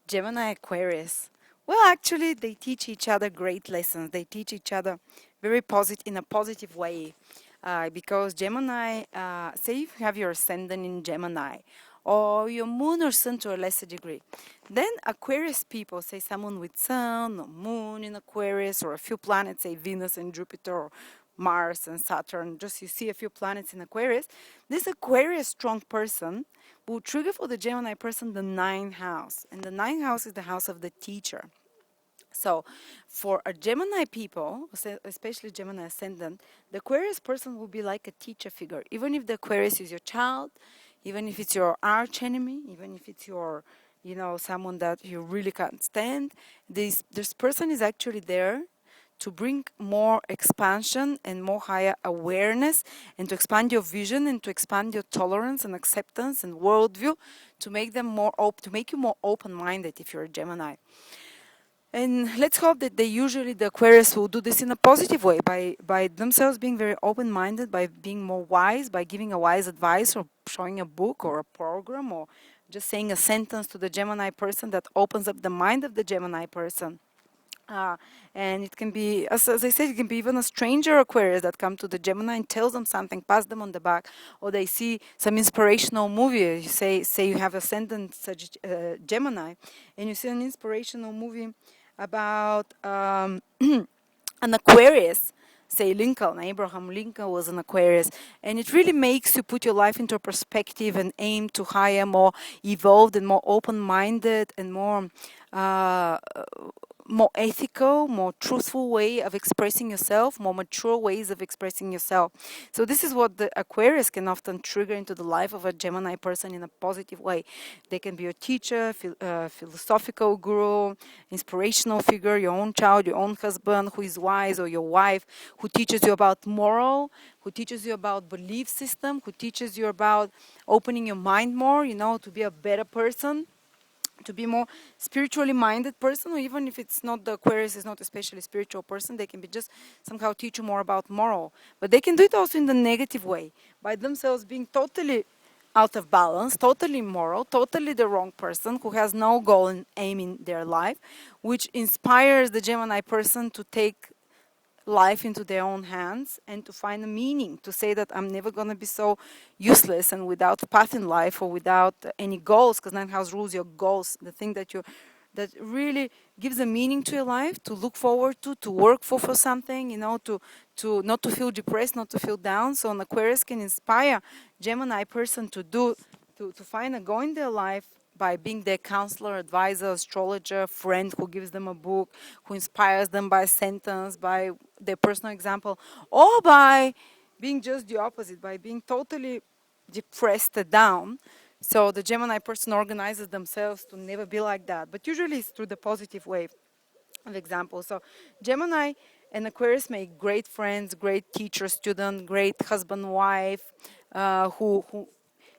Gemini Aquarius. Well, actually, they teach each other great lessons. They teach each other very positive in a positive way, because Gemini. Say if you have your ascendant in Gemini, or your moon or sun to a lesser degree, then Aquarius people, say someone with sun or moon in Aquarius, or a few planets, say Venus and Jupiter, or Mars and Saturn. Just you see a few planets in Aquarius. This Aquarius strong person will trigger for the Gemini person the ninth house. And the ninth house is the house of the teacher. So for a Gemini people, especially Gemini ascendant, the Aquarius person will be like a teacher figure. Even if the Aquarius is your child, even if it's your arch enemy, even if it's your, someone that you really can't stand, this person is actually there to bring more expansion and more higher awareness, and to expand your vision, and to expand your tolerance and acceptance and worldview, to make them more open, to make you more open-minded if you're a Gemini. And let's hope that the Aquarius will do this in a positive way, by themselves being very open-minded, by being more wise, by giving a wise advice, or showing a book or a program, or just saying a sentence to the Gemini person that opens up the mind of the Gemini person. Uh, and it can be, as I said, it can be even a stranger Aquarius that come to the Gemini and tells them something, pass them on the back, or they see some inspirational movie. You say you have ascendant Gemini, and you see an inspirational movie about an Aquarius. Say Lincoln, Abraham Lincoln was an Aquarius, and it really makes you put your life into perspective and aim to higher, more evolved, and more open-minded, and more ethical, more truthful way of expressing yourself, more mature ways of expressing yourself. So this is what the Aquarius can often trigger into the life of a Gemini person in a positive way. They can be a teacher, philosophical guru, inspirational figure, your own child, your own husband who is wise, or your wife who teaches you about moral, who teaches you about belief system, who teaches you about opening your mind more, to be a better person, to be more spiritually minded person. Or even if it's not, the Aquarius is not especially spiritual person, they can be just somehow teach you more about moral. But they can do it also in the negative way, by themselves being totally out of balance, totally immoral, totally the wrong person who has no goal and aim in their life, which inspires the Gemini person to take life into their own hands and to find a meaning, to say that I'm never going to be so useless and without a path in life, or without any goals, because Ninth House rules your goals, the thing that really gives a meaning to your life, to look forward to work for something, to not to feel depressed, not to feel down. So an Aquarius can inspire Gemini person to find a goal in their life, by being their counselor, advisor, astrologer, friend who gives them a book, who inspires them by a sentence, by their personal example, or by being just the opposite, by being totally depressed and down. So the Gemini person organizes themselves to never be like that. But usually it's through the positive way of example. So Gemini and Aquarius make great friends, great teacher, student, great husband, wife, who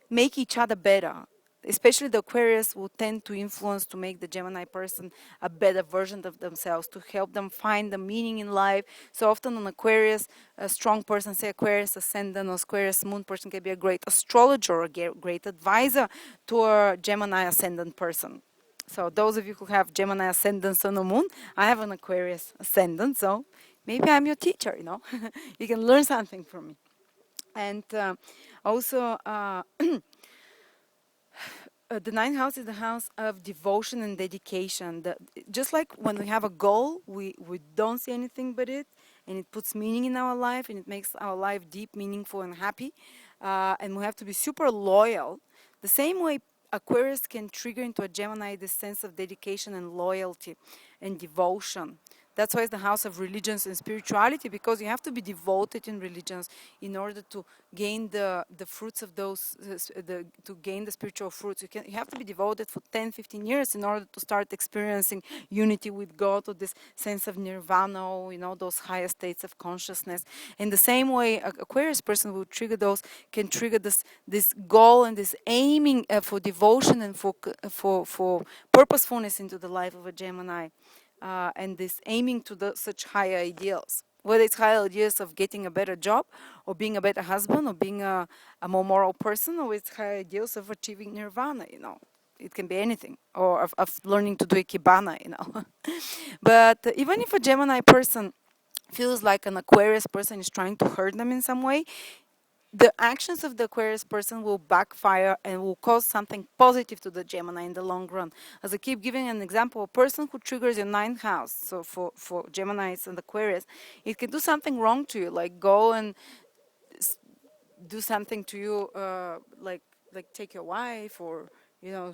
make each other better. Especially the Aquarius will tend to influence, to make the Gemini person a better version of themselves, to help them find the meaning in life. So often an Aquarius, a strong person, say Aquarius ascendant or Aquarius moon person, can be a great astrologer or a great advisor to a Gemini ascendant person. So those of you who have Gemini ascendant, sun or moon, I have an Aquarius ascendant, so maybe I'm your teacher, You can learn something from me. And also, the ninth house is the house of devotion and dedication. Just like when we have a goal, we don't see anything but it, and it puts meaning in our life, and it makes our life deep, meaningful, and happy. And we have to be super loyal. The same way Aquarius can trigger into a Gemini this sense of dedication and loyalty and devotion. That's why it's the house of religions and spirituality, because you have to be devoted in religions in order to gain the fruits of those, to gain the spiritual fruits. You have to be devoted for 10, 15 years in order to start experiencing unity with God, or this sense of nirvana, or, those higher states of consciousness. In the same way, Aquarius person will trigger can trigger this goal and this aiming for devotion and for purposefulness into the life of a Gemini. And this aiming to such higher ideals, whether it's higher ideals of getting a better job, or being a better husband, or being a more moral person, or it's higher ideals of achieving nirvana. it can be anything, or of learning to do ikebana, you know. But even if a Gemini person feels like an Aquarius person is trying to hurt them in some way, the actions of the Aquarius person will backfire and will cause something positive to the Gemini in the long run. As I keep giving an example, a person who triggers your ninth house, so for Geminis and Aquarius, it can do something wrong to you, like go and do something to you, like take your wife, or you know,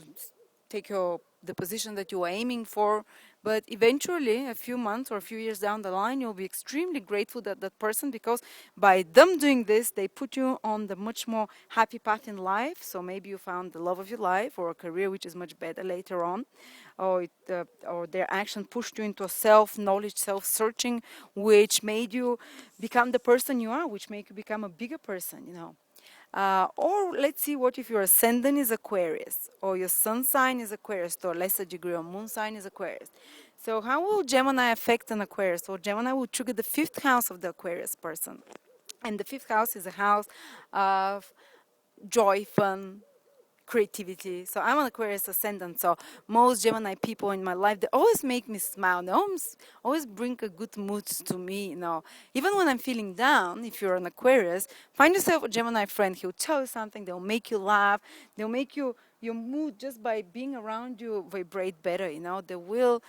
take your the position that you were aiming for. But eventually, a few months or a few years down the line, you'll be extremely grateful that that person, because by them doing this, they put you on the much more happy path in life. So maybe you found the love of your life, or a career which is much better later on, or their action pushed you into a self-knowledge, self-searching, which made you become the person you are, which made you become a bigger person, you know. Or let's see, what if your ascendant is Aquarius, or your sun sign is Aquarius, to a lesser degree, or moon sign is Aquarius. So how will Gemini affect an Aquarius? Well, Gemini will trigger the fifth house of the Aquarius person. And the fifth house is a house of joy, fun, creativity. So I'm an Aquarius ascendant. So most Gemini people in my life, they always make me smile. They always bring a good mood to me. You know, even when I'm feeling down, if you're an Aquarius, find yourself a Gemini friend. He'll tell you something. They'll make you laugh. They'll make your mood, just by being around you, vibrate better. You know, they will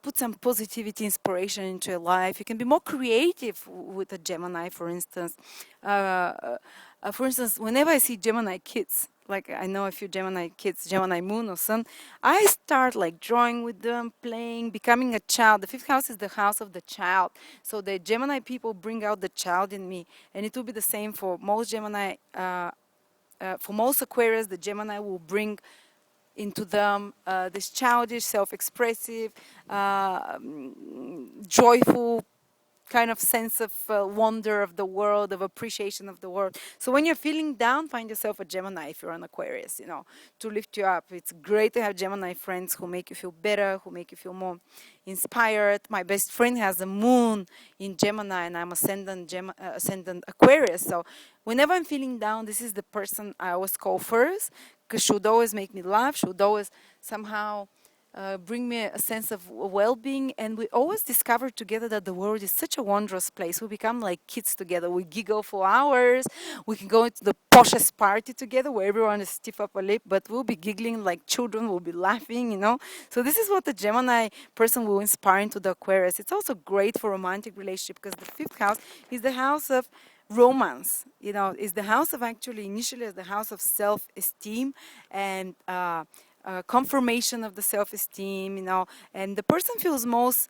put some positivity, inspiration into your life. You can be more creative with a Gemini, for instance. For instance, whenever I see Gemini kids, like I know a few Gemini kids, Gemini moon or sun, I start like drawing with them, playing, becoming a child. The fifth house is the house of the child. So the Gemini people bring out the child in me. And it will be the same for most Gemini, for most Aquarius, the Gemini will bring into them this childish, self-expressive, joyful kind of sense of wonder of the world, of appreciation of the world. So when you're feeling down, find yourself a Gemini if you're an Aquarius, you know, to lift you up. It's great to have Gemini friends who make you feel better, who make you feel more inspired. My best friend has a moon in Gemini, and I'm ascendant Aquarius. So whenever I'm feeling down, this is the person I always call first, because she would always make me laugh. She would always somehow bring me a sense of well-being, and we always discover together that the world is such a wondrous place. We become like kids together. We giggle for hours. We can go into the poshest party together where everyone is stiff upper lip, but we'll be giggling like children. We'll be laughing, you know. So this is what the Gemini person will inspire into the Aquarius. It's also great for romantic relationship, because the fifth house is the house of romance, you know, is the house of, actually initially as the house of self-esteem and confirmation of the self-esteem, you know, and the person feels most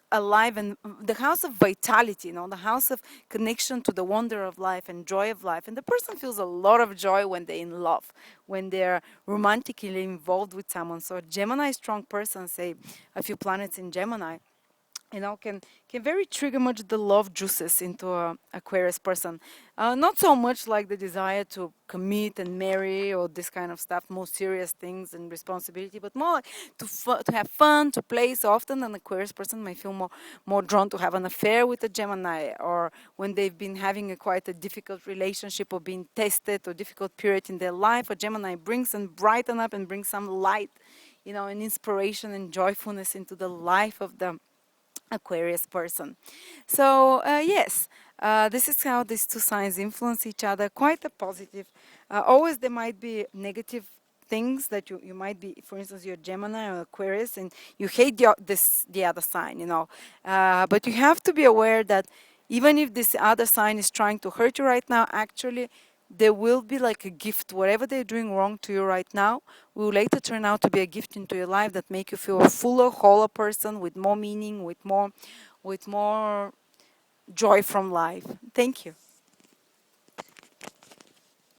alive, and the house of vitality, you know, the house of connection to the wonder of life and joy of life. And the person feels a lot of joy when they're in love, when they're romantically involved with someone. So a Gemini strong person, say a few planets in Gemini, you know, can very trigger much the love juices into a Aquarius person. Not so much like the desire to commit and marry or this kind of stuff, more serious things and responsibility, but more like to have fun, to play. So often an Aquarius person might feel more drawn to have an affair with a Gemini, or when they've been having quite a difficult relationship or being tested or difficult period in their life, a Gemini brings and brighten up and brings some light, you know, and inspiration and joyfulness into the life of the Aquarius person. So yes, this is how these two signs influence each other. Quite a positive. Always there might be negative things that you might be, for instance, you're Gemini or Aquarius and you hate the other sign, you know. But you have to be aware that even if this other sign is trying to hurt you right now, actually there will be like a gift. Whatever they're doing wrong to you right now will later turn out to be a gift into your life that make you feel a fuller, wholer person with more meaning, with more joy from life. Thank you.